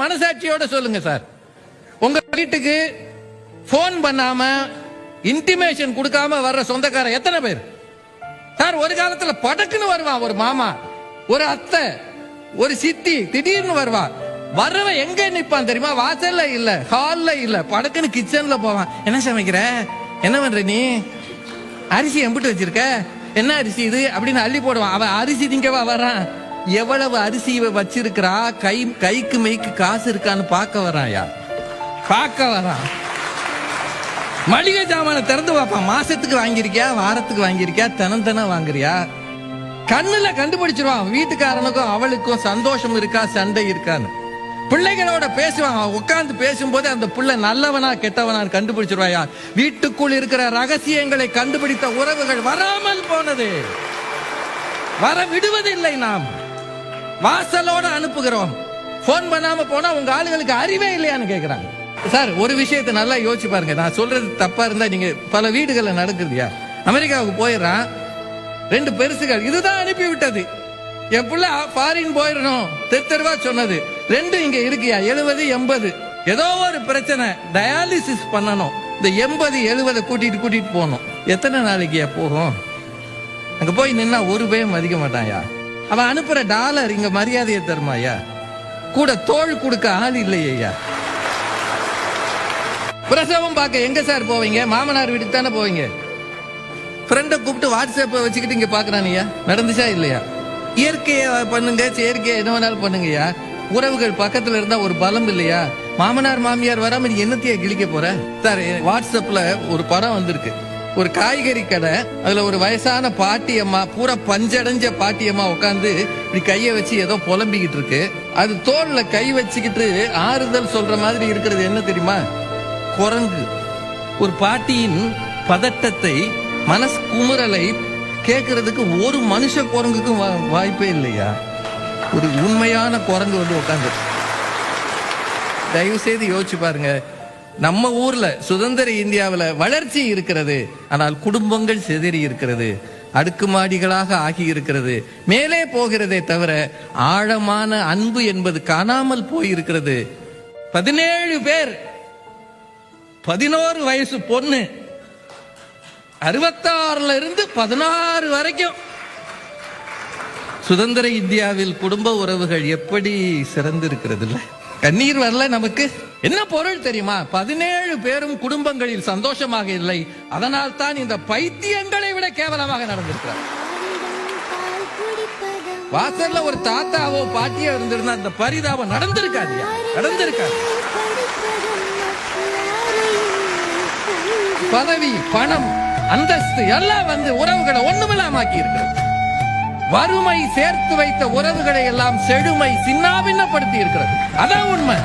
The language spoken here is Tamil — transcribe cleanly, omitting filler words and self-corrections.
மனசாட்சியோட சொல்லுங்க சார். உங்க வீட்டுக்கு போன் பண்ணாம இன்டிமேஷன் கொடுக்காம வர்ற சொந்தக்காரன் எத்தனை பேர் சார்? ஒரு காலத்துல படக்குன்னு வருவான் ஒரு மாமா, ஒரு அத்தை, ஒரு சித்தி, திடீர்னு வருவான். வர்றவன் எங்க நிப்பான் தெரியுமா? வாசல்ல இல்ல, ஹால்ல இல்ல, படக்குன்னு கிச்சன்ல போவான். என்ன சமைக்கிற, என்ன பண்ற நீ, அரிசி எம்பிட்டு வச்சிருக்க, என்ன அரிசி இது அப்படின்னு அள்ளி போடுவான். அவன் அரிசி திங்கவா வரான், எவ்வளவு அரிசி வச்சிருக்கிறா, கைக்கு மெய்க்கு காசு இருக்கான்னு பார்க்க வரான். யார் பார்க்க வரான்? மளிகை ஜாமான திறந்து பார்ப்பான். மாசத்துக்கு வாங்கியிருக்கியா, வாரத்துக்கு வாங்கியிருக்கியா, தினம் வாங்குறியா? கண்ணுல கண்டுபிடிச்சிருவான் வீட்டுக்காரனுக்கும் அவளுக்கும் சந்தோஷம் இருக்கா, சண்டை இருக்கான்னு. பிள்ளைகளோட பேசுவான். உட்கார்ந்து பேசும்போது அந்த பிள்ளை நல்லவனா கெட்டவனா கண்டுபிடிச்சிருவாயா. வீட்டுக்குள் இருக்கிற ரகசியங்களை கண்டுபிடித்த உறவுகள் வராமல் போனது, வர விடுவதில்லை. நாம் வாசலோட அனுப்புகிறோம். போன் பண்ணாம போனா உங்க ஆளுகளுக்கு அறிவே இல்லையான்னு கேக்குறாங்க. சார், ஒரு விஷயத்தை நல்லா யோசிச்சு பாருங்க. நான் சொல்றது தப்பா இருந்தா நீங்க, பல வீடுகள்ல நடக்குதுயா. அமெரிக்காவுக்கு போயிடுறான், 2 பெருசுகள் இதுதான் அனுப்பி விட்டது. என் பிள்ளை ஃபாரின் போயிடணும் தெருவா சொன்னது. 2 இங்க இருக்கியா, 70 80 ஏதோ ஒரு பிரச்சனை, டயாலிசிஸ் பண்ணணும். இந்த 80 70 கூட்டிட்டு போகணும். எத்தனை நாளைக்கு போகும்? அங்க போய் நின்னா ஒரு பேயும் மதிக்க மாட்டாயா. அவன் அனுப்புற டாலர் இங்க மரியாதையை தருமாயா? கூட தோள் கொடுக்க ஆள் இல்லையா. பிரசவம் பார்க்க எங்க சார் போவீங்க? மாமனார் வீட்டுக்கு தானே போவீங்க. ஃப்ரெண்ட கூப்பிட்டு வாட்ஸ்அப்பை வச்சுக்கிட்டு இங்க பாக்குறானியா, நடந்துச்சா இல்லையா? இயற்கையை பண்ணுங்க, செயற்கையை என்ன வேணாலும் பண்ணுங்கய்யா. உறவுகள் பக்கத்துல இருந்தா ஒரு பலம் இல்லையா? மாமனார் மாமியார் வராம நீ என்னத்தைய கிழிக்க போற? சார், வாட்ஸ்அப்ல ஒரு படம் வந்திருக்கு. ஒரு காய்கறி கடை, அதுல ஒரு வயசான பாட்டியம்மா, பூரா பஞ்சடைஞ்ச பாட்டியம்மா உட்காந்து இப்படி கைய வச்சு ஏதோ புலம்பிக்கிட்டு இருக்கு. அது தோல்ல கை வச்சுக்கிட்டு ஆறுதல் சொல்ற மாதிரி இருக்கிறது என்ன தெரியுமா? குரங்கு. ஒரு பாட்டியின் பதட்டத்தை, மனசு குமுறலை கேட்கறதுக்கு ஒரு மனுஷ குரங்குக்கும் வாய்ப்பே இல்லையா. ஒரு உண்மையான குரங்கு வந்து உட்காந்து. தயவு செய்து யோசிச்சு பாருங்க. நம்ம ஊர்ல சுதந்திர இந்தியாவில் வளர்ச்சி இருக்கிறது, ஆனால் குடும்பங்கள் சிதறி இருக்கிறது, அடுக்குமாடிகளாக ஆகி இருக்கிறது, மேலே போகிறதே தவிர ஆழமான அன்பு என்பது காணாமல் போயிருக்கிறது. 17 பேர், 11 வயசு பொண்ணு, 66ல இருந்து 16 வரைக்கும். சுதந்திர இந்தியாவில் குடும்ப உறவுகள் எப்படி சிறந்திருக்கிறது இல்ல? கண்ணீர் வரல நமக்கு. என்ன பொருள் தெரியுமா? 17 பேரும் குடும்பங்களில் சந்தோஷமாக இல்லை. அதனால் தான் இந்த பைத்தியங்களை விட கேவலமாக நடந்திருக்கிறார். வாசல்ல ஒரு தாத்தாவோ பாட்டியோ இருந்திருந்தா அந்த பரிதாபம் நடந்திருக்காது. பதவி, பணம், அந்தஸ்து எல்லாம் வந்து உறவுகளை ஒண்ணுமில்லாமக்கி இருக்கிறது. வறுமை சேர்த்து வைத்த உறவுகளை எல்லாம் செழுமை சின்னாபின்னப்படுத்தி இருக்கிறது. அதான் உண்மை.